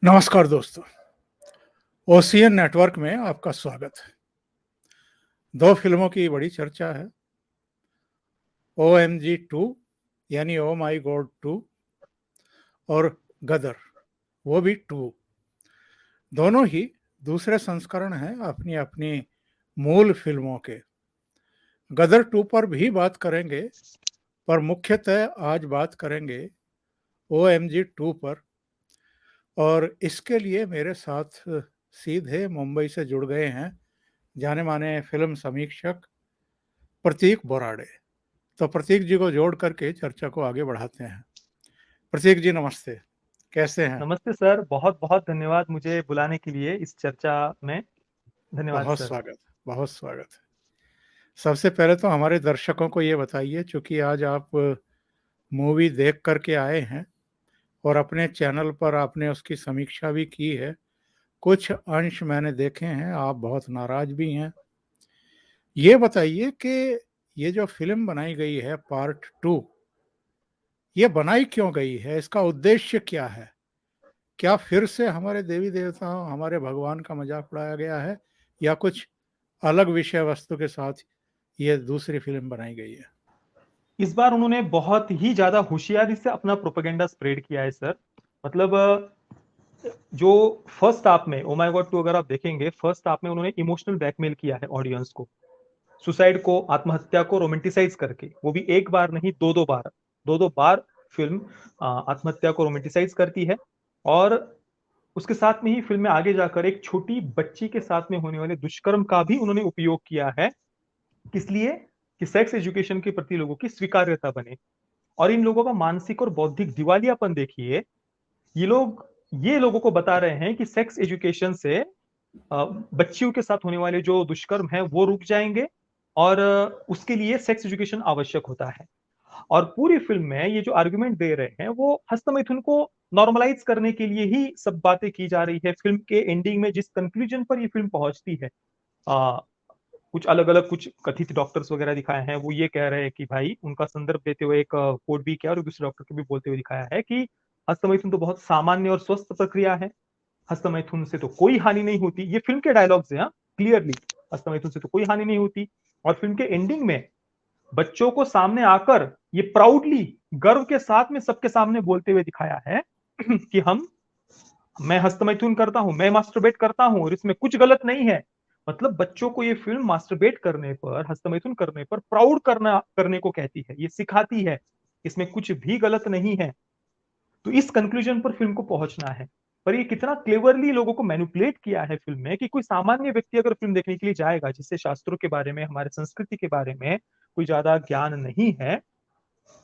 नमस्कार दोस्तों, ocean network में आपका स्वागत है। 2 फ़िल्मों की बड़ी चर्चा है, ओएमजी 2 यानी ओह माय गॉड 2 और गदर, वो भी 2। दोनों ही दूसरे संस्करण हैं अपनी-अपनी मूल फ़िल्मों के। गदर 2 पर भी बात करेंगे, पर मुख्यतः आज बात करेंगे ओएमजी 2 पर। और इसके लिए मेरे साथ सीधे मुंबई से जुड़ गए हैं जाने-माने फ़िल्म समीक्षक प्रतीक बोराडे। तो प्रतीक जी को जोड़ करके चर्चा को आगे बढ़ाते हैं। प्रतीक जी नमस्ते, कैसे हैं? नमस्ते सर, बहुत-बहुत धन्यवाद मुझे बुलाने के लिए इस चर्चा में। धन्यवाद बहुत सर। स्वागत, बहुत स्वागत है। सबसे पहले तो हमारे दर्शकों को ये बताइए, चूँकि आज आप मूवी देख कर के आए हैं और अपने चैनल पर आपने उसकी समीक्षा भी की है। कुछ अंश मैंने देखे हैं, आप बहुत नाराज़ भी हैं। ये बताइए कि ये जो फ़िल्म बनाई गई है पार्ट 2, ये बनाई क्यों गई है? इसका उद्देश्य क्या है? क्या फिर से हमारे देवी-देवताओं, हमारे भगवान का मज़ाक उड़ाया गया है या कुछ अलग विषय वस्तु के साथ ये दूसरी फ़िल्म बनाई गई है? इस बार उन्होंने बहुत ही ज़्यादा होशियारी से अपना प्रोपेगेंडा स्प्रेड किया है सर। मतलब जो फर्स्ट हाफ में ओह माय गॉड 2 अगर आप देखेंगे, फर्स्ट हाफ में उन्होंने इमोशनल ब्लैकमेल किया है ऑडियंस को। सुसाइड को, आत्महत्या को रोमांटिसाइज़ करके, वो भी एक बार नहीं 2-2 बार। 2-2 बार फ़िल्म आत्महत्या को रोमांटिसाइज़ करती है और उसके साथ में ही फ़िल्म में आगे जाकर एक छोटी बच्ची के साथ में होने वाले दुष्कर्म का भी उन्होंने उपयोग किया है। किस लिए? कि सेक्स एजुकेशन के प्रति लोगों की स्वीकार्यता बने और इन लोगों का मानसिक और बौद्धिक दिवालियापन देखिए। ये लोगों को बता रहे हैं कि सेक्स एजुकेशन से बच्चियों के साथ होने वाले जो दुष्कर्म हैं वो रुक जाएँगे और उसके लिए सेक्स एजुकेशन आवश्यक होता है। और पूरी फ़िल्म में ये जो आर्गुमेंट दे रहे हैं वो हस्तमैथुन को नॉर्मलाइज़ करने के लिए ही सब बातें की जा रही है। फ़िल्म के एंडिंग में जिस कन्क्लूज़न पर ये फ़िल्म पहुँचती है अ, कुछ अलग-अलग कुछ कथित डॉक्टर्स वगैरह दिखाए हैं, वो ये कह रहे हैं कि भाई उनका संदर्भ देते हुए एक कोट भी किया और दूसरे डॉक्टर को भी बोलते हुए दिखाया है कि हस्तमैथुन तो बहुत सामान्य और स्वस्थ प्रक्रिया है। हस्तमैथुन से तो कोई हानि नहीं होती। ये फ़िल्म के डायलॉग्स हैं क्लियरली हस्तमैथुन से तो कोई हानि नहीं होती और फ़िल्म के एंडिंग में बच्चों को सामने आकर ये प्राउडली गर्व के साथ में सबके सामने बोलते हुए दिखाया है कि मैं हस्तमैथुन करता हूँ, मैं मास्टरबेट करता हूँ और इसमें कुछ गलत नहीं है। मतलब बच्चों को ये फ़िल्म मास्टरबेट करने पर, हस्तमैथुन करने पर प्राउड करने को कहती है, ये सिखाती है, इसमें कुछ भी गलत नहीं है। तो इस कंक्लूजन पर फ़िल्म को पहुँचना है। पर ये कितना क्लेवरली लोगों को मैनिपुलेट किया है फ़िल्म में कि कोई सामान्य व्यक्ति अगर फ़िल्म देखने के लिए जाएगा, जिससे शास्त्रों के बारे में, हमारे संस्कृति के बारे में कोई ज़्यादा ज्ञान नहीं है,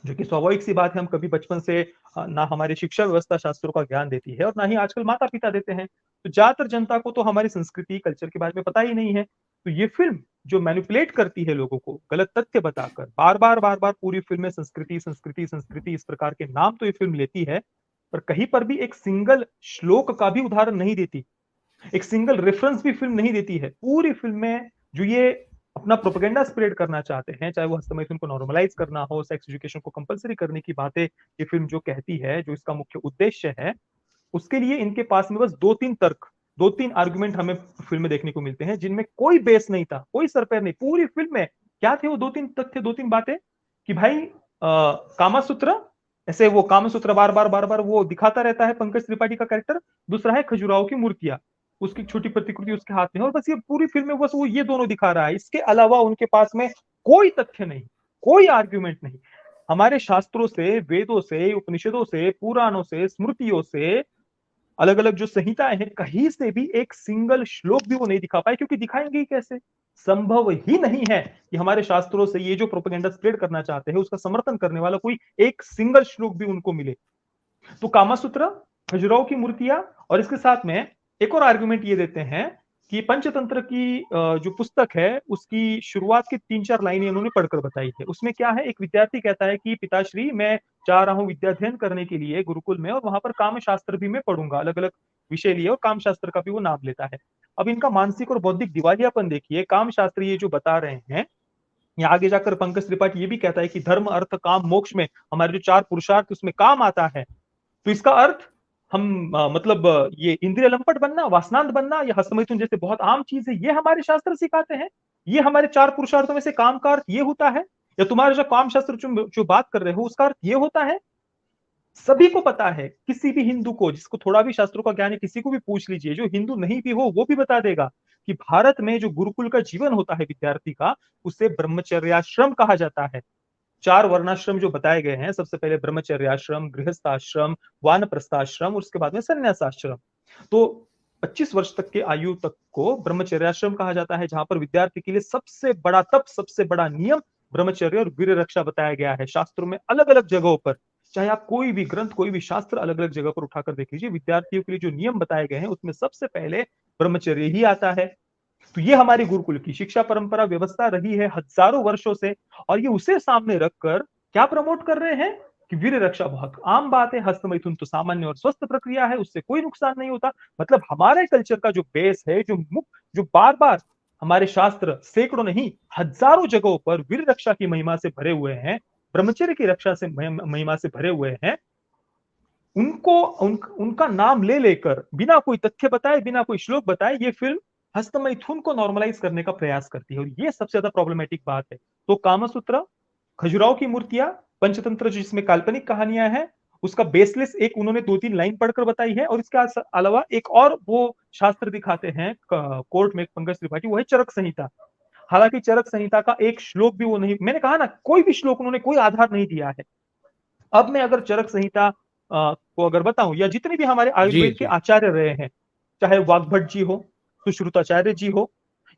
जो कि स्वाभाविक सी बात है, हम कभी बचपन से ना हमारी शिक्षा व्यवस्था शास्त्रों का ज्ञान देती है और ना ही आजकल माता-पिता देते हैं। तो ज़्यादातर जनता को तो हमारी संस्कृति, कल्चर के बारे में पता ही नहीं है। तो ये फ़िल्म जो मैनिपुलेट करती है लोगों को गलत तथ्य बताकर, बार-बार, बार-बार पूरी फ़िल्म में संस्कृति, संस्कृति, संस्कृति इस प्रकार के नाम तो ये फ़िल्म लेती है, पर कहीं पर भी एक सिंगल श्लोक का भी उदाहरण नहीं देती। एक सिंगल रेफरेंस भी फ़िल्म नहीं देती है। पूरी फ़िल्म में जो ये अपना प्रोपेगेंडा स्प्रेड करना चाहते हैं, चाहे वो हस्तमैथुन को नॉर्मलाइज़ करना हो, सेक्स एजुकेशन को कंपल्सरी करने की बातें ये फ़िल्म जो कहती है, जो इसका मुख्य उद्देश्य है, उसके लिए इनके पास में बस 2-3 तर्क, 2-3 आर्गुमेंट हमें फ़िल्म में देखने को मिलते हैं, जिनमें कोई बेस नहीं था, कोई सर-पैर नहीं। पूरी फ़िल्म में क्या थे वो 2-3 तथ्य, 2-3 बातें कि भाई कामासूत्र, ऐसे वो कामसूत्र बार-बार, बार-बार वो दिखाता रहता है पंकज त्रिपाठी का कैरेक्टर। दूसरा है खजुराहो की मूर्तियाँ। उसकी छोटी प्रतिकृति उसके हाथ में है और बस ये पूरी फ़िल्म में बस वो ये दोनों दिखा रहा है। इसके अलावा उनके पास में कोई तथ्य नहीं, कोई आर्गुमेंट नहीं। हमारे शास्त्रों से, वेदों से, उपनिषदों से, पुराणों से, स्मृतियों से, अलग-अलग जो संहिताएँ हैं, कहीं से भी एक सिंगल श्लोक भी वो नहीं दिखा पाए क्योंकि दिखाएँगे ही कैसे? संभव ही नहीं है कि हमारे शास्त्रों से ये जो प्रोपेगेंडा स्प्रेड करना चाहते हैं, उसका समर्थन करने वाला कोई एक सिंगल श्लोक भी उनको मिले। तो कामासूत्र, खजुराहो की मूर्तियाँ और इसके साथ में एक और आर्गुमेंट ये देते हैं कि पंचतंत्र की जो पुस्तक है, उसकी शुरुआत की 3-4 लाइनें उन्होंने पढ़कर बताई है। उसमें क्या है, एक विद्यार्थी कहता है कि पिताश्री मैं जा रहा हूँ विद्याध्ययन करने के लिए गुरुकुल में और वहाँ पर कामशास्त्र भी मैं पढ़ूँगा, अलग-अलग विषय लिए और कामशास्त्र का भी वो नाम लेता है। अब इनका मानसिक और बौद्धिक दिवालियापन देखिए, कामशास्त्र ये जो बता रहे हैं, यहाँ आगे जाकर पंकज त्रिपाठी ये भी कहता है कि धर्म, अर्थ, काम, मोक्ष में हमारे जो 4 पुरुषार्थ उसमें काम आता है। तो इसका अर्थ हम मतलब ये इंद्रिय लंपट बनना, वासनांध बनना, या हस्तमैथुन जैसे बहुत आम चीज है, ये हमारे शास्त्र सिखाते हैं? ये हमारे 4 पुरुषार्थों में से काम का अर्थ ये होता है? या तुम्हारे जो काम शास्त्र जो बात कर रहे हो उसका अर्थ ये होता है? सभी को पता है, किसी भी हिंदू को, जिसको थोड़ा भी शास्त्रों का ज्ञान है, किसी को भी पूछ लीजिए, जो हिंदू नहीं भी हो वो भी बता देगा कि भारत में जो गुरुकुल का जीवन होता है विद्यार्थी का, उसे ब्रह्मचर्याश्रम कहा जाता है। 4 वर्णाश्रम जो बताए गए हैं, सबसे पहले ब्रह्मचर्याश्रम, गृहस्थाश्रम, वानप्रस्थाश्रम और उसके बाद में संन्यासाश्रम। तो 25 वर्ष तक के आयु तक को ब्रह्मचर्याश्रम कहा जाता है, जहां पर विद्यार्थी के लिए सबसे बड़ा तप, सबसे बड़ा नियम ब्रह्मचर्य और वीर्य रक्षा बताया गया है शास्त्रों में अलग अलग जगहों पर। चाहे आप कोई भी ग्रंथ, कोई भी शास्त्र अलग अलग जगह पर उठाकर देख लीजिए, विद्यार्थियों के लिए जो नियम बताए गए हैं उसमें सबसे पहले ब्रह्मचर्य ही आता है। तो ये हमारी गुरुकुल की शिक्षा परंपरा व्यवस्था रही है हजारों वर्षों से, और ये उसे सामने रखकर क्या प्रमोट कर रहे हैं कि वीर रक्षा बहुत आम बात है, हस्तमैथुन तो सामान्य और स्वस्थ प्रक्रिया है, उससे कोई नुकसान नहीं होता। मतलब हमारे कल्चर का जो बेस है, जो बार बार हमारे शास्त्र सैकड़ों नहीं हजारों जगहों पर वीर रक्षा की महिमा से भरे हुए हैं, ब्रह्मचर्य की रक्षा से महिमा से भरे हुए हैं, उनका नाम ले लेकर बिना कोई तथ्य बताए, बिना कोई श्लोक बताए, ये फिल्म हस्तमैथुन को नॉर्मलाइज करने का प्रयास करती है, और ये सबसे ज्यादा प्रॉब्लमेटिक बात है। तो कामसूत्र, खजुराहो की मूर्तियां, पंचतंत्र जिसमें काल्पनिक कहानियां हैं, उसका बेसलेस एक उन्होंने 2-3 लाइन पढ़कर बताई है, और इसके अलावा एक और वो शास्त्र दिखाते हैं कोर्ट में पंकज त्रिपाठी, वो है चरक संहिता। हालांकि चरक संहिता का एक श्लोक भी वो नहीं, मैंने कहा ना, कोई भी श्लोक उन्होंने कोई आधार नहीं दिया है। अब मैं अगर चरक संहिता को अगर बताऊं, या जितने भी हमारे जी आयुर्वेद के जी आचार्य रहे हैं, चाहे वाग्भट जी हो, सुश्रुताचार्य जी हो,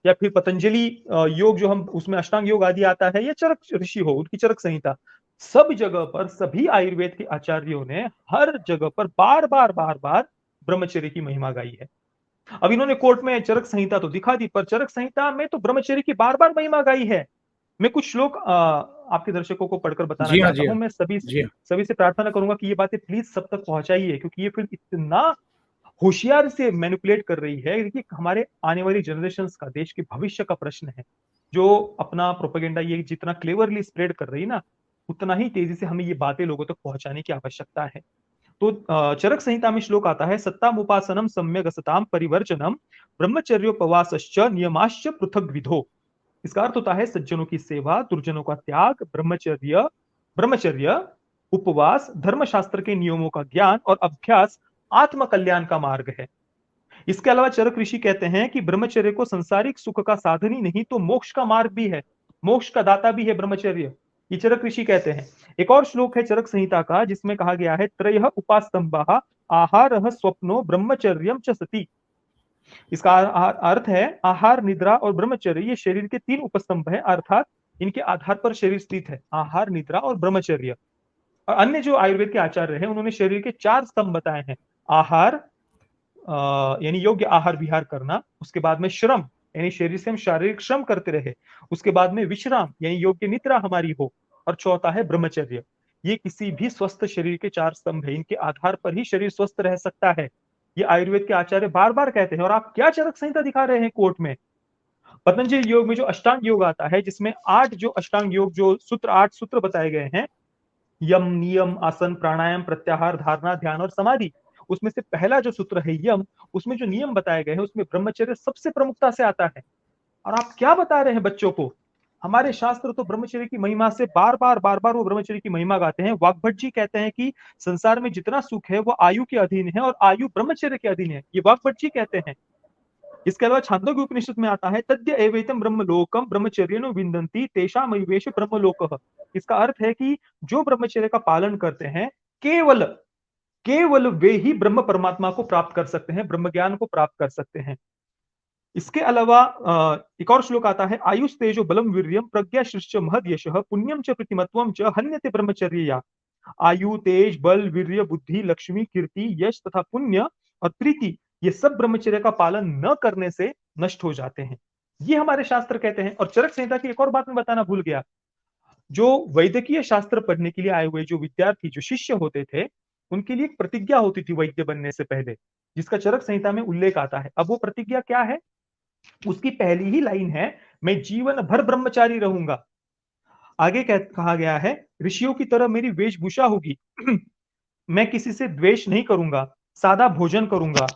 या फिर पतंजलि योग जो हम उसमें अष्टांग योग आदि आता है, या चरक ऋषि हो, उनकी चरक संहिता, सब जगह पर सभी आयुर्वेद के आचार्यों ने हर जगह पर बार बार ब्रह्मचर्य की महिमा गाई है। अब इन्होंने कोर्ट में चरक संहिता तो दिखा दी, पर चरक संहिता में तो ब्रह्मचर्य की बार बार महिमा गाई है। मैं कुछ श्लोक आपके दर्शकों को पढ़कर बताना जी हाँ चाहता जी हूं। हाँ मैं जी हाँ सभी से प्रार्थना करूंगा कि ये बातें प्लीज सब तक पहुंचाइए, क्योंकि ये फिल्म इतना होशियार से मैनिपुलेट कर रही है। देखिए, हमारे आने वाली जनरेशन का, देश के भविष्य का प्रश्न है, जो अपना प्रोपेगेंडा ये जितना क्लेवरली स्प्रेड कर रही है ना, उतना ही तेजी से हमें ये बातें लोगों तक पहुंचाने की आवश्यकता है। तो चरक संहिता में श्लोक आता है, सत्तामुपासनम सम्यक असताम परिवर्जनम ब्रह्मचर्योपवासश्च नियमाश्च पृथक विधो। इसका अर्थ होता है सज्जनों की सेवा, दुर्जनों का त्याग, ब्रह्मचर्य ब्रह्मचर्य उपवास, धर्मशास्त्र के नियमों का ज्ञान और अभ्यास आत्म कल्याण का मार्ग है। इसके अलावा चरक ऋषि कहते हैं कि ब्रह्मचर्य को संसारिक सुख का साधन ही नहीं तो मोक्ष का मार्ग भी है, मोक्ष का दाता भी है ब्रह्मचर्य, ये चरक ऋषि कहते हैं। एक और श्लोक है चरक संहिता का, जिसमें कहा गया है, त्रयः उपास्तंभः आहारः स्वप्नो ब्रह्मचर्यम च सति। इसका अर्थ है आहार, निद्रा और ब्रह्मचर्य, ये शरीर के 3 उपस्तंभ हैं, अर्थात इनके आधार पर शरीर स्थित है, आहार, निद्रा और ब्रह्मचर्य। और अन्य जो आयुर्वेद के आचार्य हैं, उन्होंने शरीर के 4 स्तंभ बताए हैं, आहार यानी योग्य आहार विहार करना, उसके बाद में श्रम यानी शरीर से हम शारीरिक श्रम करते रहे, उसके बाद में विश्राम यानी योग्य निद्रा हमारी हो, और चौथा है ब्रह्मचर्य। ये किसी भी स्वस्थ शरीर के 4 स्तंभ है, इनके आधार पर ही शरीर स्वस्थ रह सकता है, ये आयुर्वेद के आचार्य बार बार कहते हैं। और आप क्या चरक संहिता दिखा रहे हैं कोर्ट में? पतंजलि योग में जो अष्टांग योग आता है, जिसमें 8 जो अष्टांग योग जो सूत्र 8 सूत्र बताए गए हैं, यम, नियम, आसन, प्राणायाम, प्रत्याहार, धारणा, ध्यान और समाधि, उसमें से पहला जो सूत्र है यम, उसमें जो नियम बताए गए हैं उसमें ब्रह्मचर्य सबसे प्रमुखता से आता है। और आप क्या बता रहे हैं बच्चों को? हमारे शास्त्र तो ब्रह्मचर्य की महिमा से बार बार वो ब्रह्मचर्य की महिमा गाते हैं। वाग्भट जी कहते हैं कि संसार में जितना सुख है वो आयु के अधीन है, और आयु ब्रह्मचर्य के अधीन है, ये वाग्भट जी कहते हैं। इसके अलावा छांदोग्य उपनिषद में आता है, तद्य एवैतम ब्रह्मलोकम ब्रह्मचर्येण विन्दन्ति तेषाम अविवेश ब्रह्मलोकः। इसका अर्थ है कि जो ब्रह्मचर्य का पालन करते हैं, केवल केवल वे ही ब्रह्म परमात्मा को प्राप्त कर सकते हैं, ब्रह्म ज्ञान को प्राप्त कर सकते हैं। इसके अलावा एक और श्लोक आता है, आयुष तेजो बलम वीर्यम प्रज्ञा श्रेष्ठ महद यशः पुण्यम च प्रतिमत्वम च हन्यते ब्रह्मचर्यया। आयु, तेज, बल, वीर्य, बुद्धि, लक्ष्मी, कीर्ति, यश तथा पुण्य और प्रीति, ये सब ब्रह्मचर्य का पालन न करने से नष्ट हो जाते हैं, ये हमारे शास्त्र कहते हैं। और चरक संहिता की एक और बात मैं बताना भूल गया, जो वैद्यकीय शास्त्र पढ़ने के लिए आए हुए जो विद्यार्थी, जो शिष्य होते थे, उनके लिए एक प्रतिज्ञा होती थी वैद्य बनने से पहले, जिसका चरक संहिता में उल्लेख आता है। अब वो प्रतिज्ञा क्या है? उसकी पहली ही लाइन है, मैं जीवन भर ब्रह्मचारी रहूंगा। आगे कहा गया है, ऋषियों की तरह मेरी वेशभूषा होगी मैं किसी से द्वेष नहीं करूंगा, सादा भोजन करूंगा,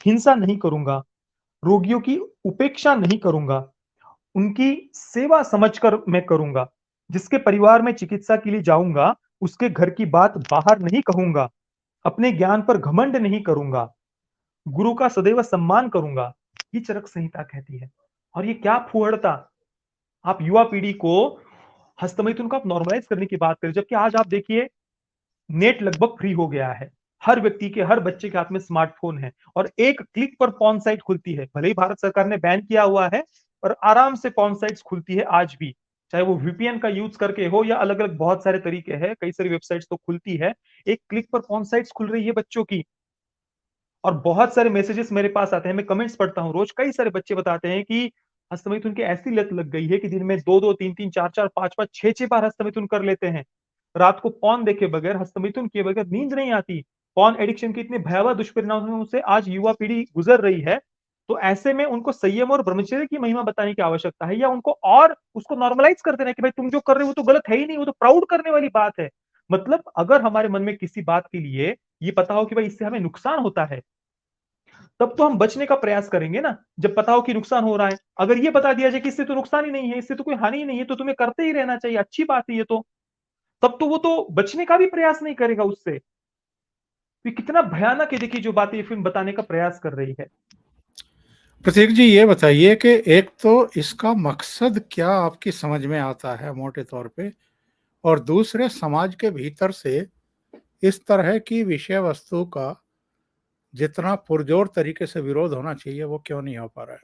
हिंसा नहीं करूंगा, रोगियों की उपेक्षा नहीं करूंगा, उनकी सेवा समझकर मैं करूंगा, जिसके परिवार में चिकित्सा के लिए जाऊंगा उसके घर की बात बाहर नहीं कहूंगा, अपने ज्ञान पर घमंड नहीं करूंगा, गुरु का सदैव सम्मान करूंगा, ये चरक संहिता कहती है। और ये क्या फूहड़ता, आप युवा पीढ़ी को हस्तमैथुन को आप नॉर्मलाइज करने की बात करें, जबकि आज आप देखिए नेट लगभग फ्री हो गया है, हर व्यक्ति के, हर बच्चे के हाथ में स्मार्टफोन है और एक क्लिक पर पॉर्न साइट खुलती है। भले ही भारत सरकार ने बैन किया हुआ है पर आराम से पॉर्न साइट्स खुलती है आज भी, चाहे वो वीपीएन का यूज करके हो या अलग अलग बहुत सारे तरीके हैं, कई सारी वेबसाइट्स तो खुलती है, एक क्लिक पर पॉर्न साइट्स खुल रही है बच्चों की। और बहुत सारे मैसेजेस मेरे पास आते हैं, मैं कमेंट्स पढ़ता हूँ रोज, कई सारे बच्चे बताते हैं कि हस्तमैथुन की ऐसी लत लग गई है कि दिन में 2-2, 3-3, 4-4, 5-5, 6-6 बार हस्तमैथुन कर लेते हैं। रात को पॉर्न देखे बगैर, हस्तमैथुन किए बगैर नींद नहीं आती। पॉर्न एडिक्शन के इतने भयावह दुष्परिणामों से आज युवा पीढ़ी गुजर रही है। तो ऐसे में उनको संयम और ब्रह्मचर्य की महिमा बताने की आवश्यकता है, या उनको और उसको नॉर्मलाइज कर देना कि भाई तुम जो कर रहे हो वो तो गलत है ही नहीं, वो तो प्राउड करने वाली बात है। मतलब अगर हमारे मन में किसी बात के लिए ये पता हो कि भाई इससे हमें नुकसान होता है, तब तो हम बचने का प्रयास करेंगे ना, जब पता हो कि नुकसान हो रहा है। अगर ये बता दिया जाए कि इससे तो नुकसान ही नहीं है, इससे तो कोई हानि ही नहीं है, तो तुम्हें करते ही रहना चाहिए, अच्छी बात है ये तो, तब तो वो तो बचने का भी प्रयास नहीं करेगा उससे। तो कितना भयानक है, देखिए जो बात ये फिल्म बताने का प्रयास कर रही है। प्रतीक जी, ये बताइए कि एक तो इसका मकसद क्या आपकी समझ में आता है मोटे तौर पे, और दूसरे समाज के भीतर से इस तरह की विषय वस्तु का जितना पुरजोर तरीके से विरोध होना चाहिए वो क्यों नहीं हो पा रहा है?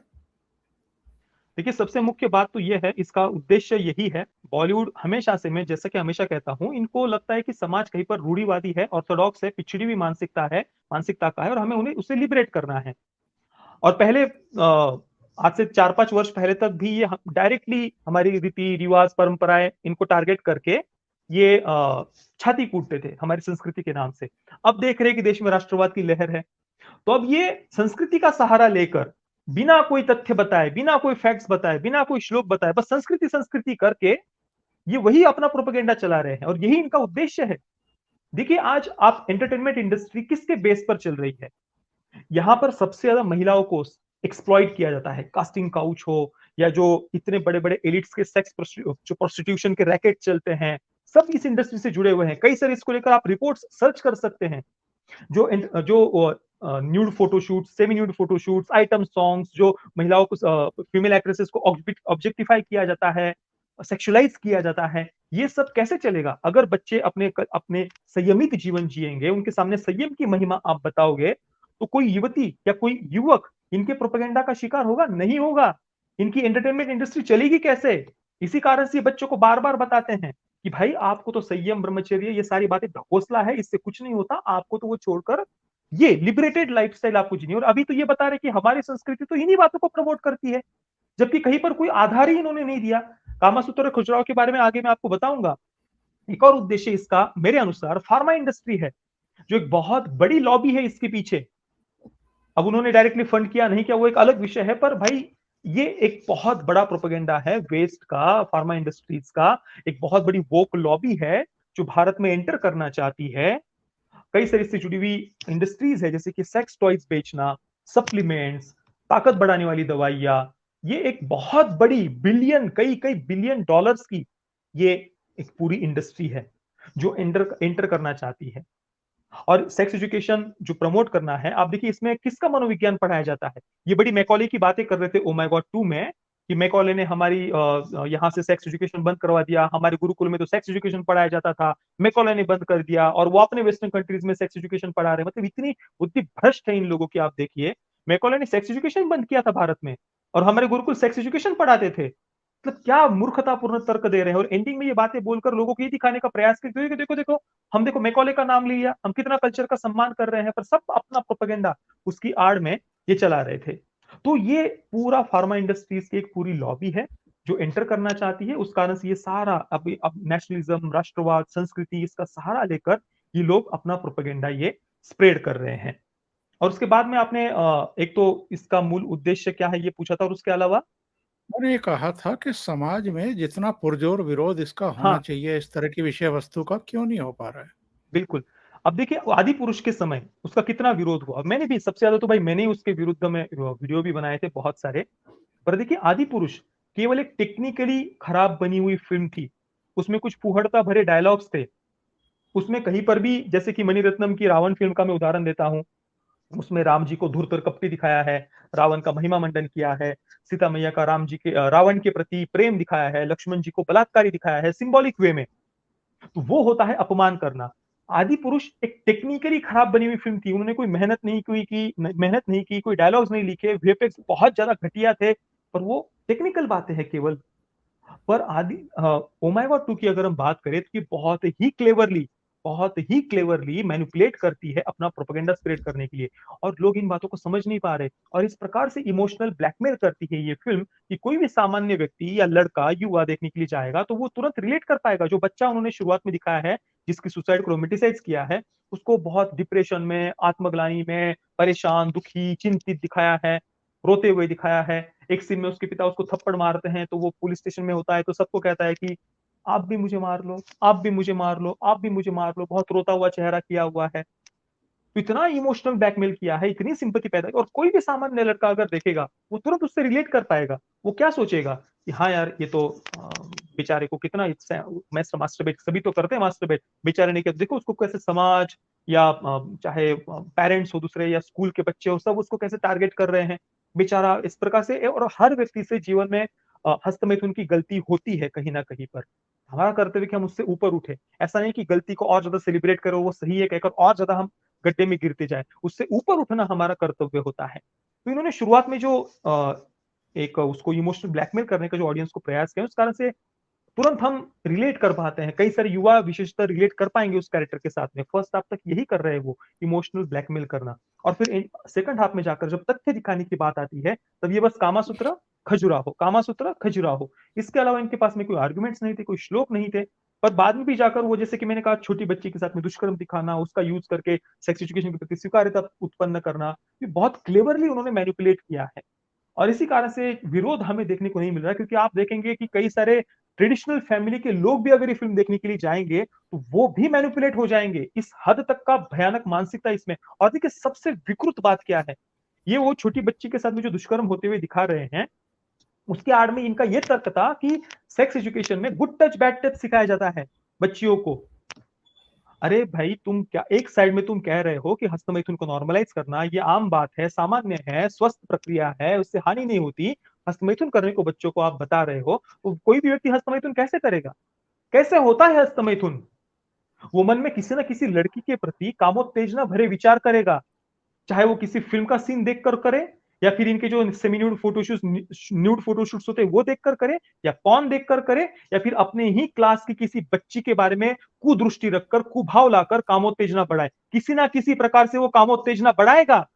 देखिए सबसे मुख्य बात तो ये है, इसका उद्देश्य यही है, बॉलीवुड हमेशा से, मैं जैसा कि हमेशा कहता हूं, इनको लगता है कि समाज कहीं पर रूढ़िवादी है, ऑर्थोडॉक्स है, पिछड़ी हुई मानसिकता का है और हमें उन्हें उससे लिबरेट करना है। और पहले आज से 4-5 वर्ष पहले तक भी ये डायरेक्टली हमारी रीति रिवाज परंपराएं इनको टारगेट करके ये छाती कूटते थे हमारी संस्कृति के नाम से। अब देख रहे हैं कि देश में राष्ट्रवाद की लहर है, तो अब ये संस्कृति का सहारा लेकर, बिना कोई तथ्य बताए, बिना कोई फैक्ट्स बताए, बिना कोई श्लोक बताए, बस संस्कृति संस्कृति करके ये वही अपना प्रोपेगेंडा चला रहे हैं और यही इनका उद्देश्य है। देखिए आज आप एंटरटेनमेंट इंडस्ट्री किसके बेस पर चल रही है, यहां पर सबसे ज्यादा महिलाओं को एक्सप्लॉइट किया जाता है, कास्टिंग काउच हो या जो इतने बड़े बड़े एलिट्स के सेक्स जो प्रोस्टिट्यूशन के रैकेट चलते हैं, सब इस इंडस्ट्री से जुड़े हुए हैं। कई सारे इसको लेकर आप रिपोर्ट्स सर्च कर सकते हैं। जो जो nude photoshoot, semi nude photoshoots, item songs, जो महिलाओं को, फीमेल एक्ट्रेसेस को ऑब्जेक्टिफाई किया जाता है, सेक्सुअलाइज किया जाता है, ये सब कैसे चलेगा अगर बच्चे अपने अपने संयमित जीवन जिएंगे, उनके सामने संयम की महिमा आप बताओगे, तो कोई युवती या कोई युवक इनके प्रोपेगेंडा का शिकार होगा? नहीं होगा। इनकी एंटरटेनमेंट इंडस्ट्री चलेगी कैसे? इसी कारण से ये बच्चों को बार बार बताते हैं कि भाई आपको तो संयम, ब्रह्मचर्य, ये सारी बातें ढकोसला है, इससे कुछ नहीं होता, आपको तो वो छोड़कर ये लिबरेटेड लाइफस्टाइल आपको जीनी। और अभी तो ये बता रहे कि हमारी संस्कृति तो इन्हीं बातों को प्रमोट करती है, जबकि कहीं पर कोई आधार ही इन्होंने नहीं दिया। कामासूत्र खुजराव के बारे में आगे मैं आपको बताऊंगा। एक और उद्देश्य इसका मेरे अनुसार फार्मा इंडस्ट्री है, जो एक बहुत बड़ी लॉबी है इसके पीछे। अब उन्होंने डायरेक्टली फंड किया नहीं किया वो एक अलग विषय है, पर भाई ये एक बहुत बड़ा प्रोपेगेंडा है वेस्ट का, फार्मा इंडस्ट्रीज का, एक बहुत बड़ी वोक लॉबी है जो भारत में एंटर करना चाहती है। कई सारी इससे जुड़ी हुई इंडस्ट्रीज है, जैसे कि सेक्स टॉयज बेचना, सप्लीमेंट्स, ताकत बढ़ाने वाली दवाइयां, ये एक बहुत बड़ी बिलियन, कई कई बिलियन डॉलर्स की ये एक पूरी इंडस्ट्री है जो एंटर करना चाहती है। और सेक्स एजुकेशन जो प्रमोट करना है, आप देखिए इसमें किसका मनोविज्ञान पढ़ाया जाता है। ये बड़ी मैकॉले की बातें कर रहे थे ओ माय गॉड 2 में, कि मैकॉले ने हमारी यहाँ से सेक्स एजुकेशन बंद करवा दिया, हमारे गुरुकुल में तो सेक्स एजुकेशन पढ़ाया जाता था, मैकॉले ने बंद कर दिया और वो अपने वेस्टर्न कंट्रीज में सेक्स एजुकेशन पढ़ा रहे हैं। मतलब इतनी बुद्धि भ्रष्ट है इन लोगों की। आप देखिए मैकॉले ने सेक्स एजुकेशन बंद किया था भारत में और हमारे गुरुकुल सेक्स एजुकेशन पढ़ाते थे। मतलब क्या मूर्खतापूर्ण तर्क दे रहे हैं और एंडिंग में ये बातें बोलकर लोगों को ये दिखाने का प्रयास करते हैं, देखो देखो हम देखो मैकॉले का नाम लिया, हम कितना कल्चर का सम्मान कर रहे हैं, पर सब अपना प्रोपेगेंडा उसकी आड़ में ये चला रहे थे। तो ये पूरा फार्मा इंडस्ट्रीज की एक पूरी लॉबी है जो एंटर करना चाहती है। उस कारण से ये सारा अब नेशनलिज्म, राष्ट्रवाद, संस्कृति, इसका सहारा लेकर ये लोग अपना प्रोपेगेंडा ये स्प्रेड कर रहे हैं। और उसके बाद में आपने एक तो इसका मूल उद्देश्य क्या है ये पूछा था, और उसके अलावा मैंने ये कहा था कि समाज में जितना पुरजोर विरोध इसका होना हाँ चाहिए इस तरह की विषय वस्तु का क्यों नहीं हो पा रहा है? बिल्कुल। अब देखिए आदि पुरुष के समय उसका कितना विरोध हुआ। मैंने भी सबसे ज्यादा तो भाई मैंने ही उसके विरुद्ध में वीडियो भी बनाए थे बहुत सारे। पर देखिए आदि पुरुष केवल एक टेक्निकली खराब बनी हुई फिल्म थी। उसमें कुछ फूहड़ता भरे डायलॉग्स थे। उसमें कहीं पर भी, जैसे कि मणिरत्नम की रावण फिल्म का मैं उदाहरण देता हूं, उसमें राम जी को धूर्त और कपटी दिखाया है, रावण का महिमा मंडन किया है, सीता मैया का राम जी के रावण के प्रति प्रेम दिखाया है, लक्ष्मण जी को बलात्कारी दिखाया है सिंबॉलिक वे में। तो वो होता है अपमान करना। आदि पुरुष एक टेक्निकली खराब बनी हुई फिल्म थी। उन्होंने कोई मेहनत नहीं की, कोई डायलॉग्स नहीं लिखे, वीएफएक्स बहुत ज्यादा घटिया थे, पर वो टेक्निकल बातें हैं केवल। पर ओ माय गॉड 2 की अगर हम बात करें तो ये बहुत ही क्लेवरली मैनिपुलेट करती है अपना प्रोपेगेंडा स्प्रेड करने के लिए, और लोग इन बातों को समझ नहीं पा रहे। और इस प्रकार से इमोशनल ब्लैकमेल करती है ये फिल्म कि कोई भी सामान्य व्यक्ति या लड़का युवा देखने के लिए जाएगा तो वो तुरंत रिलेट कर पाएगा। जो बच्चा उन्होंने शुरुआत में दिखाया है, जिसकी सुसाइड को रोमेटिसाइज किया है, उसको बहुत डिप्रेशन में, आत्मग्लानि में, परेशान, दुखी, चिंतित दिखाया है, रोते हुए दिखाया है। एक सीन में उसके पिता उसको थप्पड़ मारते हैं तो वो पुलिस स्टेशन में होता है तो सबको कहता है कि आप भी मुझे मार लो, आप भी मुझे मार लो, आप भी मुझे मार लो, बहुत रोता हुआ चेहरा किया हुआ है। तो इतना इमोशनल ब्लैकमेल किया है, इतनी सिंपैथी पैदा की, और कोई भी सामान्य लड़का अगर देखेगा वो तुरंत उससे रिलेट कर पाएगा। वो क्या सोचेगा कि हाँ यार ये तो बेचारे को कितना मास्टरबेट, सभी तो करते हैं मास्टरबेट, बेचारे ने किया। देखो उसको कैसे समाज या चाहे पेरेंट्स हो दूसरे या स्कूल के बच्चे हो, सब उसको कैसे टारगेट कर रहे हैं बेचारा इस प्रकार से। और हर व्यक्ति से जीवन में हस्तमैथुन की गलती होती है कहीं ना कहीं पर। हमारा कर्तव्य कि हम उससे ऊपर उठे। ऐसा नहीं कि गलती को और ज्यादा सेलिब्रेट करो, वो सही है कहकर और ज्यादा हम गड्ढे में गिरते जाए। उससे ऊपर उठना हमारा कर्तव्य होता है। तो इन्होंने शुरुआत में जो एक उसको इमोशनल ब्लैकमेल करने का जो ऑडियंस को प्रयास किया, उस कारण से तुरंत हम रिलेट कर पाते हैं। कई सारे युवा विशेषतर रिलेट कर पाएंगे उस कैरेक्टर के साथ में। फर्स्ट हाफ तक यही कर रहे हैं वो, इमोशनल ब्लैकमेल करना। और फिर सेकंड हाफ में जाकर जब तथ्य दिखाने की बात आती है, तब ये बस कामासूत्र खजुराहो, कामासूत्र खजुराहो, इसके अलावा इनके पास में कोई आर्गुमेंट्स नहीं थे, कोई श्लोक नहीं थे। पर बाद में भी जाकर वो, जैसे कि मैंने कहा, छोटी बच्ची के साथ में दुष्कर्म दिखाना, उसका यूज करके सेक्स एजुकेशन के प्रति स्वीकार्यता उत्पन्न करना, ये बहुत क्लेवरली उन्होंने मैनिपुलेट किया है। और इसी कारण से विरोध हमें देखने को नहीं मिल रहा, क्योंकि आप देखेंगे कि कई सारे ट्रेडिशनल फैमिली के लोग भी अगर ये फिल्म देखने के लिए जाएंगे तो वो भी मैनिपुलेट हो जाएंगे। इस हद तक का भयानक मानसिकता इसमें। और देखिए सबसे विकृत बात क्या है, ये वो छोटी बच्ची के साथ में जो दुष्कर्म होते हुए दिखा रहे हैं, उसके आड़ में इनका ये तर्क था कि सेक्स एजुकेशन में गुड टच बैड टच सिखाया जाता है बच्चियों को। अरे भाई, तुम क्या एक साइड में तुम कह रहे हो कि हस्तमैथुन को नॉर्मलाइज करना ये आम बात है, सामान्य है, स्वस्थ प्रक्रिया है, उससे हानि नहीं होती। हस्तमैथुन करने को बच्चों को आप बता रहे हो, तो कोई भी व्यक्ति हस्तमैथुन कैसे करेगा? कैसे होता है हस्तमैथुन? वो मन में किसी ना किसी लड़की के प्रति कामोत्तेजना भरे विचार करेगा, चाहे वो किसी फिल्म का सीन देखकर करे, या फिर इनके जो सेमी न्यूड फोटोशूट्स होते हैं वो देखकर करे, या कौन देखकर करे, या फिर अपने ही क्लास की किसी बच्ची के बारे में कुदृष्टि रखकर, कुभाव लाकर कामोत्तेजना बढ़ाए। किसी ना किसी प्रकार से वो कामोत्तेजना बढ़ाएगा।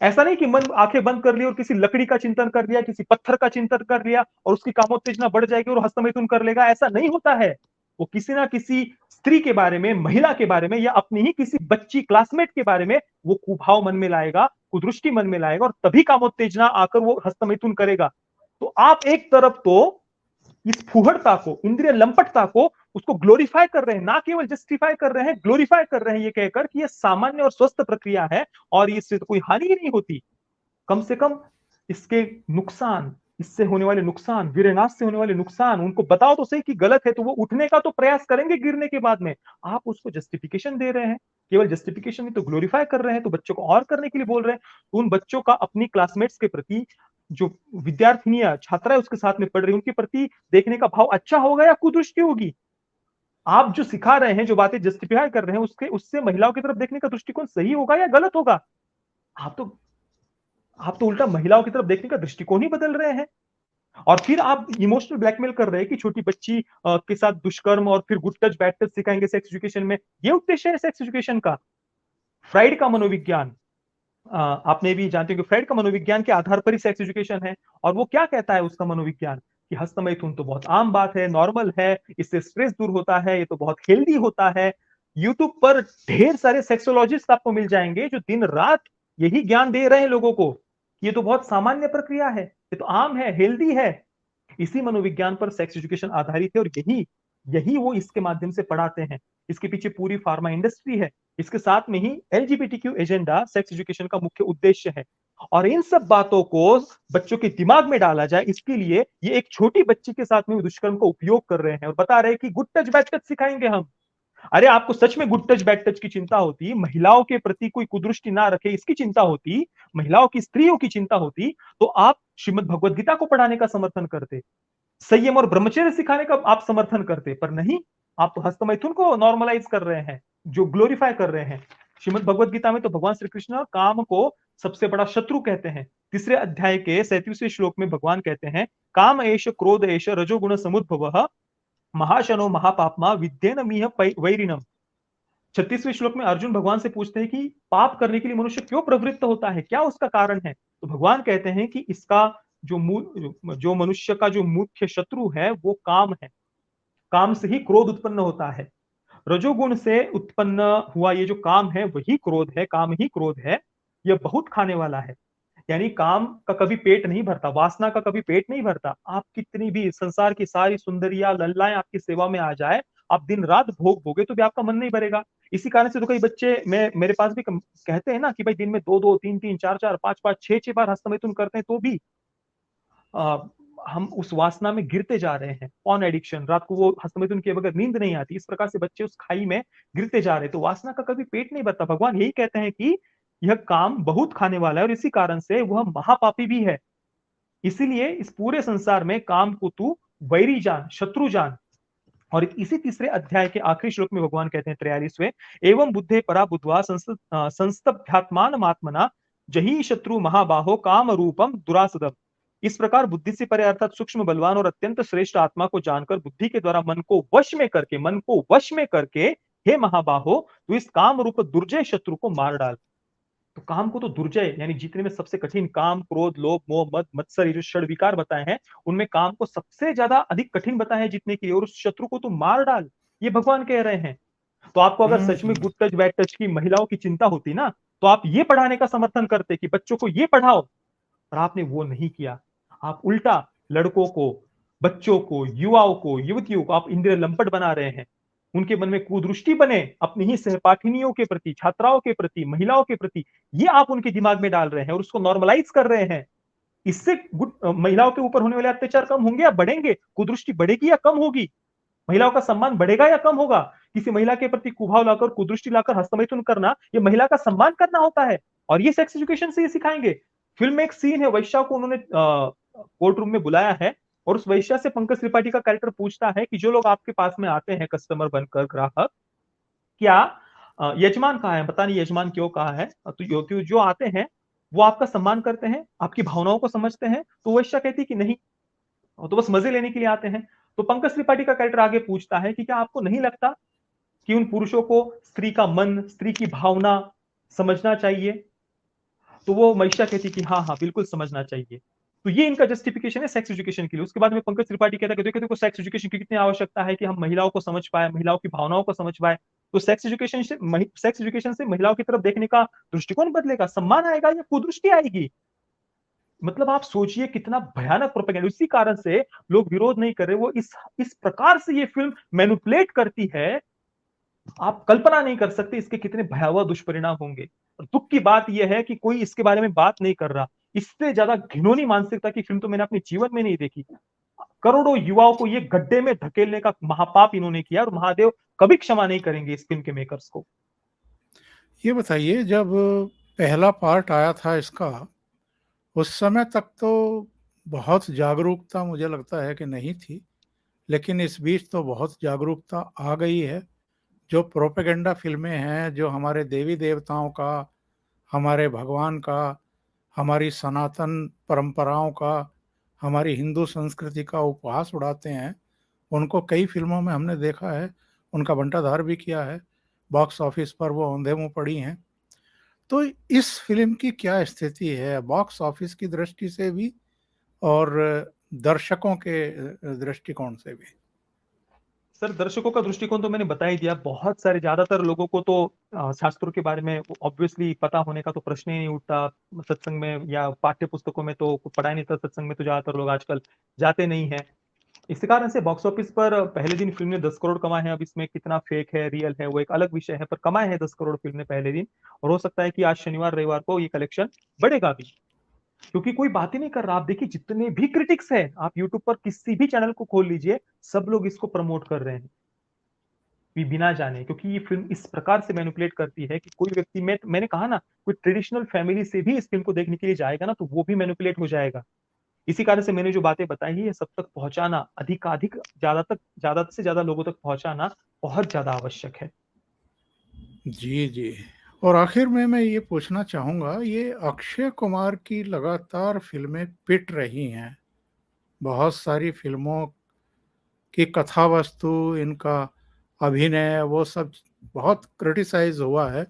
ऐसा नहीं कि मन आंखें बंद कर ली और किसी लकड़ी का चिंतन कर लिया, किसी पत्थर का चिंतन कर लिया और उसकी कामोत्तेजना बढ़ जाएगी और हस्तमैथुन कर लेगा। ऐसा नहीं होता है। वो किसी ना किसी स्त्री के बारे में, महिला के बारे में, या अपनी ही किसी बच्ची क्लासमेट के बारे में वो कुभाव मन में लाएगा, कुदृष्टि मन में लाएगा, और तभी कामोत्तेजना आकर वो हस्तमैथुन करेगा। तो आप एक तरफ तो इस फुहड़ता को, इंद्रिय लंपटता को, उसको ग्लोरीफाई कर रहे हैं, ना केवल जस्टिफाई कर रहे हैं, ग्लोरीफाई कर रहे हैं, ये कहकर कि ये सामान्य और स्वस्थ प्रक्रिया है और इससे तो कोई हानि ही नहीं होती। कम से कम इसके नुकसान, इससे होने वाले नुकसान, वीरनाश से होने वाले नुकसान उनको बताओ तो सही कि गलत है, तो वो उठने का तो प्रयास करेंगे गिरने के बाद में। आप उसको जस्टिफिकेशन दे रहे हैं, केवल जस्टिफिकेशन में तो ग्लोरीफाई कर रहे हैं, तो बच्चों को और करने के लिए बोल रहे हैं। तो उन बच्चों का अपनी क्लासमेट्स के प्रति, जो विद्यार्थिनियां छात्राएं उसके साथ में पढ़ रही, उनके प्रति देखने का भाव अच्छा होगा या कुदृष्टि होगी? आप जो सिखा रहे हैं, जो बातें जस्टिफाई कर रहे हैं, उसके उससे महिलाओं की तरफ देखने का दृष्टिकोण सही होगा या गलत होगा? आप तो आप तो उल्टा महिलाओं की तरफ देखने का दृष्टिकोण ही बदल रहे हैं। और फिर आप इमोशनल ब्लैकमेल कर रहे हैं कि छोटी बच्ची के साथ दुष्कर्म और फिर गुड टच बैड टच सिखाएंगे सेक्स एजुकेशन में। ये उद्देश्य है सेक्स एजुकेशन का। फ्राइड का मनोविज्ञान, आपने भी जानते हो कि फ्राइड का मनोविज्ञान के आधार पर ही सेक्स एजुकेशन है। और वो क्या कहता है उसका मनोविज्ञान, कि हस्तमैथुन तो बहुत आम बात है, नॉर्मल है, इससे स्ट्रेस दूर होता है, ये तो बहुत हेल्दी होता है। यूट्यूब पर ढेर सारे सेक्सोलॉजिस्ट आपको मिल जाएंगे जो दिन रात यही ज्ञान दे रहे हैं लोगों को। ये तो बहुत सामान्य प्रक्रिया है, ये तो आम है, हेल्दी है। इसी मनोविज्ञान पर सेक्स एजुकेशन आधारित है, और यही यही वो इसके माध्यम से पढ़ाते हैं। इसके पीछे पूरी फार्मा इंडस्ट्री है। इसके साथ में ही एलजीबीटीक्यू एजेंडा सेक्स एजुकेशन का मुख्य उद्देश्य है। और इन सब बातों को बच्चों के दिमाग में डाला जाए, इसके लिए ये एक छोटी बच्ची के साथ में दुष्कर्म का उपयोग कर रहे हैं और बता रहे हैं कि गुड टच बैड टच सिखाएंगे हम। अरे आपको सच में गुड टच बैड टच की चिंता होती, महिलाओं के प्रति कोई कुदृष्टि ना रखे इसकी चिंता होती, महिलाओं की, स्त्रियों की चिंता होती, तो आप श्रीमद भगवद गीता को पढ़ाने का समर्थन करते, संयम और ब्रह्मचर्य सिखाने का आप समर्थन करते, पर नहीं, आप तो हस्तमैथुन को नॉर्मलाइज कर रहे हैं, जो ग्लोरीफाई कर रहे हैं। श्रीमद भगवद गीता में तो भगवान श्री कृष्ण काम को सबसे बड़ा शत्रु कहते हैं। तीसरे अध्याय के 37वें श्लोक में भगवान कहते हैं, काम एष क्रोध एष रजोगुण समुद्भव महाशनो महापापमा विद्येन मीह वैरिणम। 36वें श्लोक में अर्जुन भगवान से पूछते हैं कि पाप करने के लिए मनुष्य क्यों प्रवृत्त होता है, क्या उसका कारण है। तो भगवान कहते हैं कि इसका जो मनुष्य का जो मुख्य शत्रु है वो काम है। काम से ही क्रोध उत्पन्न होता है। रजोगुण से उत्पन्न हुआ ये जो काम है वही क्रोध है, काम ही क्रोध है। यह बहुत खाने वाला है। यानी काम का कभी पेट नहीं भरता, वासना का कभी पेट नहीं भरता। आप कितनी भी संसार की सारी सुंदरिया लल्लाएं आपकी सेवा में आ जाए, आप दिन रात भोग भोगे तो भी आपका मन नहीं भरेगा। इसी कारण से तो कई बच्चे मेरे पास भी कहते हैं ना कि भाई दिन में 2-2, 3-3, 4-4, 5-5, 6-6 बार हस्तमैथुन करते हैं तो भी हम उस वासना में गिरते जा रहे हैं। पॉर्न एडिक्शन, रात को वो हस्तमैथुन किए बगैर नींद नहीं आती, इस प्रकार से बच्चे उस खाई में गिरते जा रहे हैं। तो वासना का कभी पेट नहीं भरता। भगवान यही कहते हैं कि यह काम बहुत खाने वाला है और इसी कारण से वह महापापी भी है। इसीलिए इस पूरे संसार में काम को तू वैरी जान, शत्रु जान। और इसी तीसरे अध्याय के आखिरी श्लोक में भगवान कहते हैं 43वें, एवं बुद्धे परा बुद्ध्वा संस्तभ्यात्मान आत्मना जही शत्रु महाबाहो काम रूपम दुरासदम। इस प्रकार बुद्धि से परे अर्थात सूक्ष्म बलवान और अत्यंत श्रेष्ठ आत्मा को जानकर बुद्धि के द्वारा मन को वश में करके हे महाबाहो तू इस काम रूप दुर्जय शत्रु को मार डाल। तो काम को तो दुर्जय, यानी जितने में सबसे कठिन काम, क्रोध, लोभ, मोह, मद, मत्सर, ये जो षड विकार बताए हैं उनमें काम को सबसे ज्यादा अधिक कठिन बताया है जीतने के लिए, और उस शत्रु को तुम मार डाल, ये भगवान कह रहे हैं। तो आपको अगर सच में गुड टच बैड टच की महिलाओं की चिंता होती ना, तो आप ये पढ़ाने का समर्थन करते कि बच्चों को ये पढ़ाओ, पर आपने वो नहीं किया। आप उल्टा लड़कों को, बच्चों को, युवाओं को, युवतियों को आप इंद्रिय लंपट बना रहे हैं। उनके मन में कुदृष्टि बने अपनी ही सहपाठिनियों के प्रति, छात्राओं के प्रति, महिलाओं के प्रति, ये आप उनके दिमाग में डाल रहे हैं और उसको नॉर्मलाइज कर रहे हैं। इससे महिलाओं के ऊपर होने वाले अत्याचार कम होंगे या बढ़ेंगे? कुदृष्टि बढ़ेगी या कम होगी? महिलाओं का सम्मान बढ़ेगा या कम होगा? किसी महिला के प्रति कुभाव लाकर, कुदृष्टि लाकर हस्तमैथुन करना, ये महिला का सम्मान करना होता है। और ये सेक्स एजुकेशन से ये सिखाएंगे। फिल्म में एक सीन है, वैश्या को उन्होंने कोर्ट रूम में बुलाया है और उस वैश्या से पंकज त्रिपाठी का कैरेक्टर पूछता है कि जो लोग आपके पास में आते हैं कस्टमर बनकर, ग्राहक, क्या यजमान कहाँ है, पता नहीं यजमान क्यों कहा है, तो जो आते हैं वो आपका सम्मान करते हैं, आपकी भावनाओं को समझते हैं? तो वैश्या कहती कि नहीं, वो तो बस मजे लेने के लिए आते हैं। तो पंकज त्रिपाठी का कैरेक्टर आगे पूछता है कि क्या आपको नहीं लगता कि उन पुरुषों को स्त्री का मन, स्त्री की भावना समझना चाहिए? तो वो महिषा कहती कि हाँ हाँ बिल्कुल समझना चाहिए। तो ये इनका जस्टिफिकेशन है सेक्स एजुकेशन के लिए। उसके बाद में पंकज त्रिपाठी कहता है कि देखो सेक्स एजुकेशन की कितनी आवश्यकता है कि हम महिलाओं को समझ पाए, महिलाओं की भावनाओं को समझ पाए। तो सेक्स एजुकेशन से महिलाओं की तरफ देखने का दृष्टिकोण बदलेगा, सम्मान आएगा या कुदृष्टि आएगी? मतलब आप सोचिए कितना भयानक प्रोपेगेंडा। इसी कारण से लोग विरोध नहीं कर रहे। वो इस प्रकार से ये फिल्म मैनिपुलेट करती है, आप कल्पना नहीं कर सकते इसके कितने भयावह दुष्परिणाम होंगे। और दुख की बात यह है कि कोई इसके बारे में बात नहीं कर रहा। इससे ज्यादा घिनौनी मानसिकता की फिल्म तो मैंने अपने जीवन में नहीं देखी। करोड़ों युवाओं को ये गड्ढे में धकेलने का महापाप इन्होंने किया और महादेव कभी क्षमा नहीं करेंगे इस फिल्म के मेकर्स को। ये बताइए, जब पहला पार्ट आया था इसका, उस समय तक तो बहुत जागरूकता मुझे लगता है कि नहीं थी, लेकिन इस बीच तो बहुत जागरूकता आ गई है। जो प्रोपेगेंडा फिल्में हैं, जो हमारे देवी देवताओं का, हमारे भगवान का, हमारी सनातन परंपराओं का, हमारी हिंदू संस्कृति का उपहास उड़ाते हैं, उनको कई फिल्मों में हमने देखा है, उनका बंटाधार भी किया है, बॉक्स ऑफिस पर वो औंधे मुँह पड़ी हैं। तो इस फिल्म की क्या स्थिति है बॉक्स ऑफिस की दृष्टि से भी और दर्शकों के दृष्टिकोण से भी? सर दर्शकों का दृष्टिकोण तो मैंने बता ही दिया। बहुत सारे, ज्यादातर लोगों को तो शास्त्रों के बारे में ऑब्वियसली पता होने का तो प्रश्न ही नहीं उठता। सत्संग में या पाठ्य पुस्तकों में तो पढ़ा ही नहीं था, सत्संग में तो ज्यादातर लोग आजकल जाते नहीं है। इसी कारण से बॉक्स ऑफिस पर पहले दिन फिल्म ने 10 करोड़ कमाए हैं। अब इसमें कितना फेक है, रियल है, वो एक अलग विषय है, पर कमाए हैं 10 करोड़ फिल्म ने पहले दिन। और हो सकता है कि आज शनिवार रविवार को ये कलेक्शन बढ़ेगा भी, क्योंकि कोई बात ही नहीं कर रहा। आप देखिए जितने भी क्रिटिक्स हैं, आप यूट्यूब पर किसी भी चैनल को खोल लीजिए, सब लोग इसको प्रमोट कर रहे हैं बिना जाने, क्योंकि ये फिल्म इस प्रकार से मैनिपुलेट करती है कि कोई व्यक्ति, मैंने कहा ना, कोई ट्रेडिशनल फैमिली से भी इस फिल्म को देखने के लिए जाएगा ना, तो वो भी मैनिपुलेट हो जाएगा। इसी कारण से मैंने जो बातें बताई है, ये सब तक पहुंचाना, अधिकाधिक ज्यादा से ज्यादा लोगों तक पहुंचाना बहुत ज्यादा आवश्यक है। जी जी। और आखिर में मैं ये पूछना चाहूँगा, ये अक्षय कुमार की लगातार फिल्में पिट रही हैं। बहुत सारी फिल्मों की कथा वस्तु, इनका अभिनय, वो सब बहुत क्रिटिसाइज हुआ है।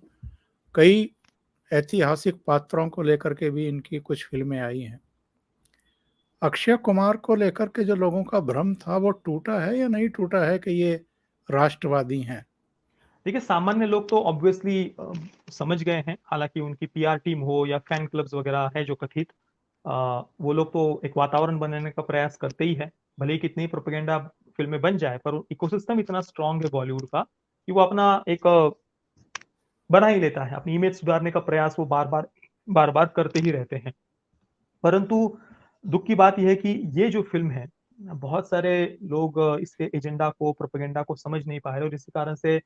कई ऐतिहासिक पात्रों को लेकर के भी इनकी कुछ फिल्में आई हैं। अक्षय कुमार को लेकर के जो लोगों का भ्रम था, वो टूटा है या नहीं टूटा है कि ये राष्ट्रवादी हैं? देखिए सामान्य लोग तो ऑब्वियसली समझ गए हैं, हालांकि उनकी पीआर टीम हो या फैन क्लब्स वगैरह है जो कथित, वो लोग तो एक वातावरण बनाने का प्रयास करते ही है। भले ही कितनी प्रोपेगेंडा फिल्में बन जाए, पर इकोसिस्टम इतना स्ट्रांग है बॉलीवुड का कि वो अपना एक बना ही लेता है, अपनी इमेज सुधारने का प्रयास वो बार बार करते ही रहते हैं। परंतु दुख की बात यह है कि ये जो फिल्म है, बहुत सारे लोग इसके एजेंडा को, प्रोपेगेंडा को समझ नहीं पा रहे, और इसी कारण से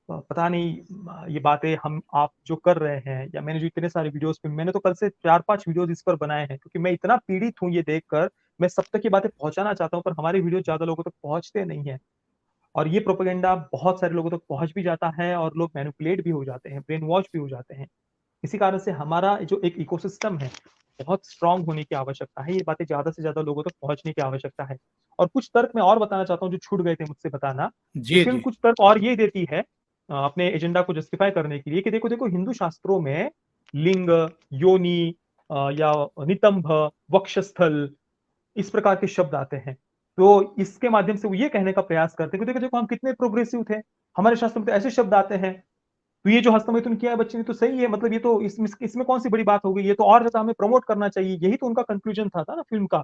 पता नहीं ये बातें हम आप जो कर रहे हैं, या मैंने जो इतने सारे वीडियोस, मैंने तो कल से 4-5 वीडियोस इस पर बनाए हैं, क्योंकि मैं इतना पीड़ित हूं ये देखकर। मैं सब तक ये बातें पहुंचाना चाहता हूं, पर हमारे वीडियो ज्यादा लोगों तक पहुंचते नहीं है, और ये प्रोपेगेंडा बहुत सारे लोगों तक पहुंच भी जाता है, और लोग मैनिपुलेट भी हो जाते हैं, ब्रेन वॉश भी हो जाते हैं। इसी कारण से हमारा जो एक इकोसिस्टम है, बहुत स्ट्रांग होने की आवश्यकता है। ये बातें ज्यादा से ज्यादा लोगों तक पहुंचने की आवश्यकता है। और कुछ तर्क मैं और बताना चाहता हूँ जो छूट गए थे मुझसे बताना। ये जी फिल्म जी। कुछ तर्क और ये देती है अपने एजेंडा को जस्टिफाई करने के लिए, कि देखो देखो हिंदू शास्त्रों में लिंग, योनि, या नितंभ, वक्षस्थल, इस प्रकार के शब्द आते हैं। तो इसके माध्यम से वो ये कहने का प्रयास करते हैं कि देखो देखो हम कितने प्रोग्रेसिव थे, हमारे शास्त्र में तो ऐसे शब्द आते हैं, तो ये जो हस्तमैथुन किया है बच्चे ने तो सही है, मतलब ये तो इसमें कौन सी बड़ी बात हो गई, ये तो और ज्यादा हमें प्रमोट करना चाहिए। यही तो उनका कंक्लूजन था ना फिल्म का।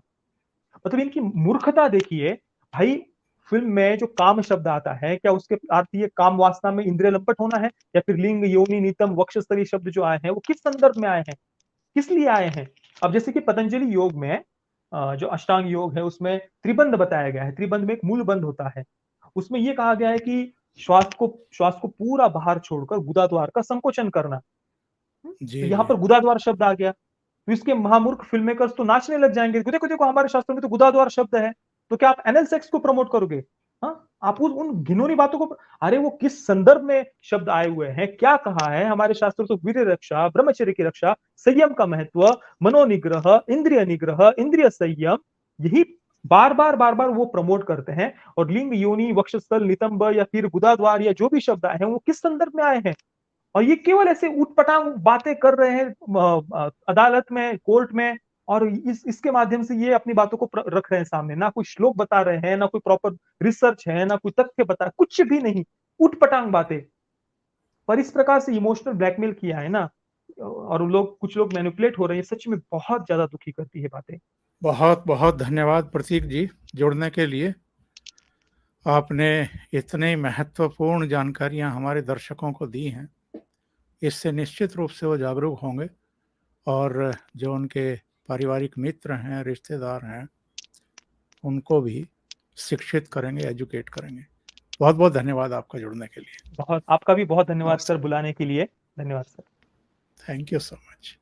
मतलब इनकी मूर्खता देखिए भाई। फिल्म में जो काम शब्द आता है, क्या उसके अर्थ ये काम वासना में इंद्रिय लंपट होना है, या फिर लिंग, योनि, नितम, वक्षस्थलीय शब्द जो आए हैं वो किस संदर्भ में आए हैं, किस लिए आए हैं? अब जैसे कि पतंजलि योग में जो अष्टांग योग है, उसमें त्रिबंध बताया गया है। त्रिबंध में एक मूल बंध होता है, उसमें यह कहा गया है कि श्वास को पूरा बाहर छोड़कर गुदाद्वार का संकोचन करना। तो जी यहाँ जी। पर गुदाद्वार शब्द आ गया, तो इसके महामूर्ख फिल्म मेकर्स तो नाचने लग जाएंगे, देखो देखो हमारे शास्त्रों में तो गुदाद्वार शब्द है, तो क्या आप एनल सेक्स को प्रमोट करोगे? हाँ, आप उन घिनौनी बातों को, अरे वो किस संदर्भ में शब्द आए हुए हैं, क्या कहा है हमारे शास्त्रों? तो वीर रक्षा, ब्रह्मचर्य की रक्षा, संयम का महत्व, मनोनिग्रह, इंद्रिय निग्रह, इंद्रिय संयम, यही बार बार वो प्रमोट करते हैं। और लिंग, योनि, वक्षस्थल, नितंब या फिर गुदाद्वार या जो भी शब्द आए हैं, वो किस संदर्भ में आए हैं? और ये केवल ऐसे उटपटांग बातें कर रहे हैं अदालत में, कोर्ट में, और इसके माध्यम से ये अपनी बातों को रख रहे हैं सामने। ना कोई श्लोक बता रहे हैं, ना कोई प्रॉपर रिसर्च है, ना कोई तथ्य बता, कुछ भी नहीं, उटपटांग बातें। पर इस प्रकार से इमोशनल ब्लैकमेल किया है ना, और कुछ लोग मैनिपुलेट हो रहे हैं, सच में बहुत ज्यादा दुखी करती है बातें। बहुत बहुत धन्यवाद प्रतीक जी, जुड़ने के लिए। आपने इतनी महत्वपूर्ण जानकारियां हमारे दर्शकों को दी हैं, इससे निश्चित रूप से वो जागरूक होंगे, और जो उनके पारिवारिक मित्र हैं, रिश्तेदार हैं, उनको भी शिक्षित करेंगे, एजुकेट करेंगे। बहुत बहुत धन्यवाद आपका जुड़ने के लिए। बहुत, आपका भी बहुत धन्यवाद सर नमस्कार। बुलाने के लिए। धन्यवाद sir. Thank you so much.